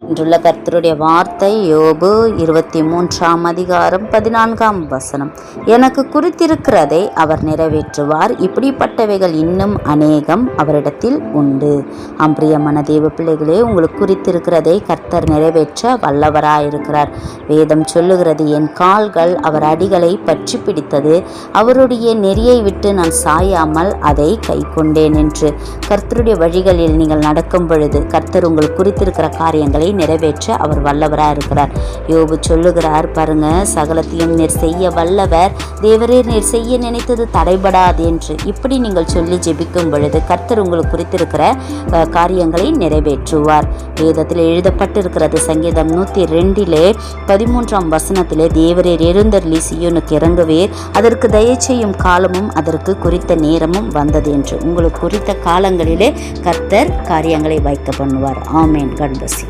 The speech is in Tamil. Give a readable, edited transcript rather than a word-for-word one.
இன்றுள்ள கர்த்தருடைய வார்த்தை யோபு 23 எனக்கு குறித்திருக்கிறதை அவர் நிறைவேற்றுவார். இப்படிப்பட்டவைகள் இன்னும் அநேகம் அவரிடத்தில் உண்டு. பிரியமான தேவ பிள்ளைகளே, உங்களுக்கு குறித்திருக்கிறதை கர்த்தர் நிறைவேற்ற வல்லவராயிருக்கிறார். வேதம் சொல்லுகிறது, என் கால்கள் அவர் அடிகளை பற்றி பிடித்தது, அவருடைய நெறியை விட்டு நான் சாயாமல் அதை கை கொண்டேன் என்று. கர்த்தருடைய வழிகளில் நீங்கள் நடக்கும் பொழுது கர்த்தர் உங்களுக்கு குறித்திருக்கிற காரியங்களை நிறைவேற்ற அவர் வல்லவராக இருக்கிறார். யோபு சொல்லுகிறார், பாருங்க, சகலத்தையும் நீர் செய்ய வல்லவர், தேவரே நீர் செய்ய நினைத்தது தடைபடாது என்று. இப்படி நீங்கள் சொல்லி ஜெபிக்கும் பொழுது கர்த்தர் உங்களுக்கு குறித்திருக்கிற காரியங்களை நிறைவேற்றுவார். வேதத்தில் எழுதப்பட்டிருக்கிறது, சங்கீதம் 102:13 தேவரீர் எழுந்தருளி சீயோனுக்கு இறங்குவீர், அதற்கு தயை செய்யும் காலமும் அதற்கு குறித்த நேரமும் வந்தது என்று. உங்களுக்கு குறித்த காலங்களிலே கர்த்தர் காரியங்களை வைக்க பண்ணுவார். ஆமேன். God bless you.